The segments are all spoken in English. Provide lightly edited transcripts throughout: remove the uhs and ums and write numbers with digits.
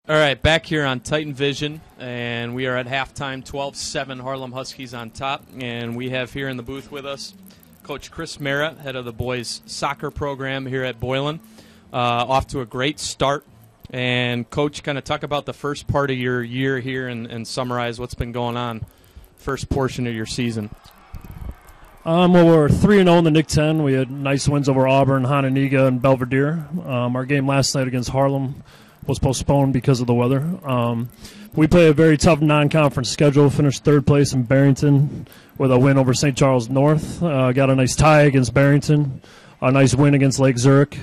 All right, back here on Titan Vision, and we are at halftime, 12-7, Harlem Huskies on top. And we have here in the booth with us Coach Chris Mera, head of the boys' soccer program here at Boylan. Off to a great start. And, Coach, kind of talk about the first part of your year here and summarize what's been going on, first portion of your season. Well, we're 3-0 in the Nick 10. We had nice wins over Auburn, Hononegah, and Belvedere. Our game last night against Harlem was postponed because of the weather. We play a very tough non-conference schedule, finished third place in Barrington with a win over St. Charles North. Got a nice tie against Barrington, a nice win against Lake Zurich.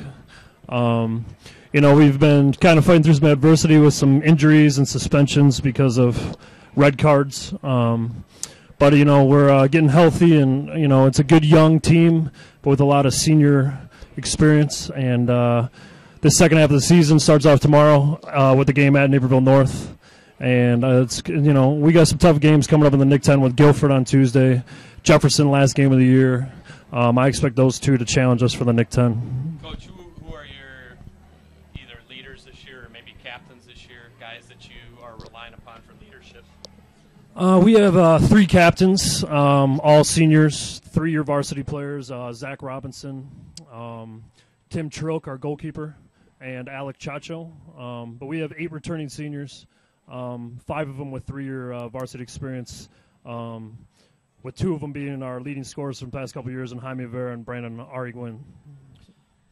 We've been kind of fighting through some adversity with some injuries and suspensions because of red cards. But we're getting healthy, and, it's a good young team, but with a lot of senior experience. And the second half of the season starts off tomorrow with the game at Naperville North. And, we got some tough games coming up in the Nick 10 with Guilford on Tuesday, Jefferson last game of the year. I expect those two to challenge us for the Nick 10. Coach, who are your either leaders this year or maybe captains this year, guys that you are relying upon for leadership? We have three captains, all seniors, 3-year varsity players, Zach Robinson, Tim Trilk, our goalkeeper, and Alec Chacho. But we have 8 returning seniors, 5 of them with 3-year varsity experience, with 2 of them being our leading scorers from the past couple of years in Jaime Vera and Brandon Ariguin.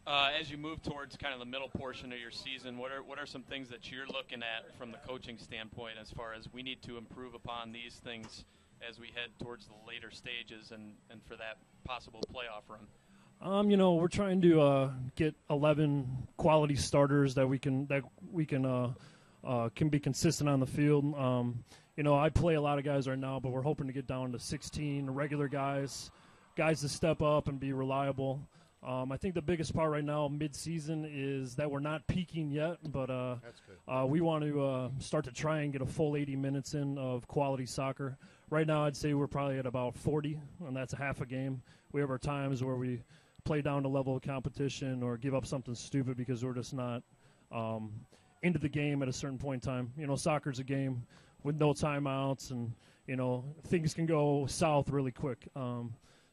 As you move towards kind of the middle portion of your season, what are some things that you're looking at from the coaching standpoint as far as we need to improve upon these things as we head towards the later stages and for that possible playoff run? We're trying to get 11 quality starters that we can be consistent on the field. I play a lot of guys right now, but we're hoping to get down to 16 regular guys to step up and be reliable. I think the biggest part right now, mid-season, is that we're not peaking yet, but we want to start to try and get a full 80 minutes in of quality soccer. Right now, I'd say we're probably at about 40, and that's a half a game. We have our times where we play down to level of competition or give up something stupid because we're just not into the game at a certain point in time. Soccer's a game with no timeouts, and, things can go south really quick.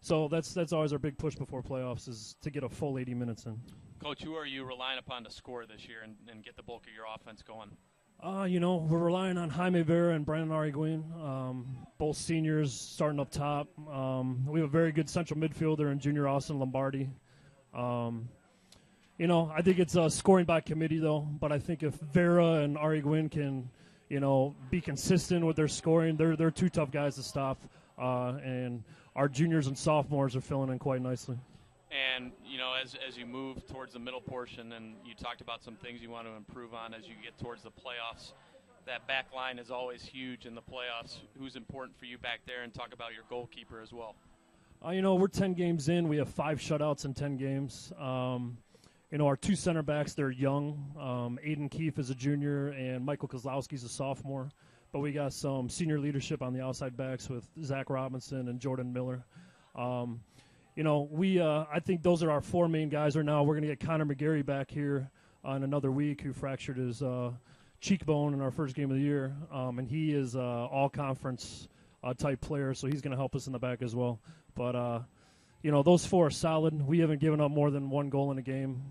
So that's always our big push before playoffs is to get a full 80 minutes in. Coach, who are you relying upon to score this year and get the bulk of your offense going? We're relying on Jaime Vera and Brandon Ariguin, both seniors starting up top. We have a very good central midfielder in junior Austin Lombardi. I think it's scoring by committee, though, but I think if Vera and Ariguin can, be consistent with their scoring, they're 2 tough guys to stop, and our juniors and sophomores are filling in quite nicely. And, as you move towards the middle portion, and you talked about some things you want to improve on as you get towards the playoffs, that back line is always huge in the playoffs. Who's important for you back there? And talk about your goalkeeper as well. We're 10 games in. We have 5 shutouts in 10 games. Our 2 center backs, they're young. Aiden Keefe is a junior, and Michael Kozlowski's a sophomore. But we got some senior leadership on the outside backs with Zach Robinson and Jordan Miller. I think those are our 4 main guys right now. We're going to get Connor McGarry back here in another week, who fractured his cheekbone in our first game of the year. And he is all-conference type player, so he's going to help us in the back as well. But, those 4 are solid. We haven't given up more than 1 goal in a game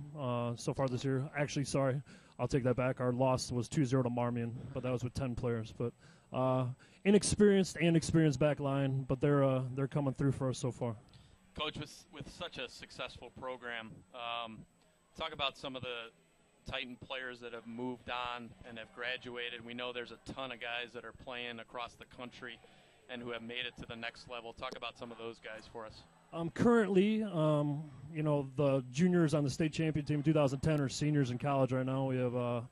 so far this year. Actually, sorry, I'll take that back. Our loss was 2-0 to Marmion, but that was with 10 players. But inexperienced and experienced back line, but they're coming through for us so far. Coach, with such a successful program, talk about some of the Titan players that have moved on and have graduated. We know there's a ton of guys that are playing across the country and who have made it to the next level. Talk about some of those guys for us. Currently, the juniors on the state champion team in 2010 are seniors in college right now. We have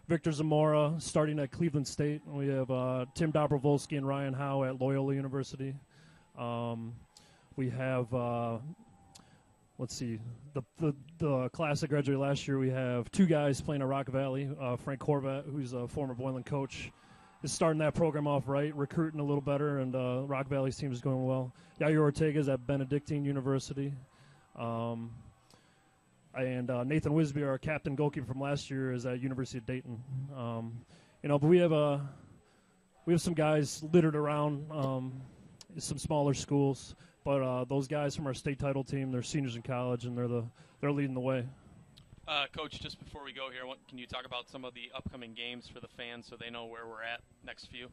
Victor Zamora starting at Cleveland State. We have Tim Dobrovolsky and Ryan Howe at Loyola University. We have, the class that graduated last year, we have 2 guys playing at Rock Valley. Frank Horvat, who's a former Boylan coach, is starting that program off right, recruiting a little better, and Rock Valley's team is going well. Yair Ortega's at Benedictine University. And Nathan Wisby, our captain goalkeeper from last year, is at University of Dayton. But we have some guys littered around some smaller schools, but those guys from our state title team, they're seniors in college, and they're leading the way. Coach, just before we go here, can you talk about some of the upcoming games for the fans so they know where we're at next few?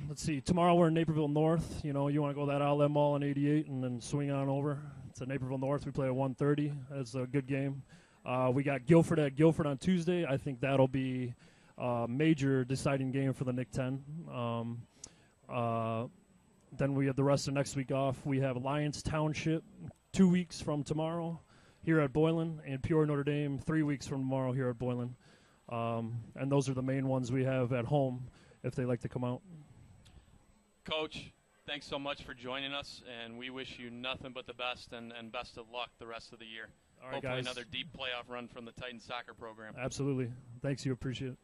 Let's see. Tomorrow we're in Naperville North. You want to go to that outlet mall in 88 and then swing on over to Naperville North. We play at 1:30. That's a good game. We got Guilford at Guilford on Tuesday. I think that'll be a major deciding game for the Nick 10. Then we have the rest of next week off. We have Alliance Township 2 weeks from tomorrow here at Boylan, and Peoria Notre Dame 3 weeks from tomorrow here at Boylan. And those are the main ones we have at home if they like to come out. Coach, thanks so much for joining us, and we wish you nothing but the best and best of luck the rest of the year. All right, hopefully guys. Another deep playoff run from the Titan soccer program. Absolutely. Thanks. You appreciate it.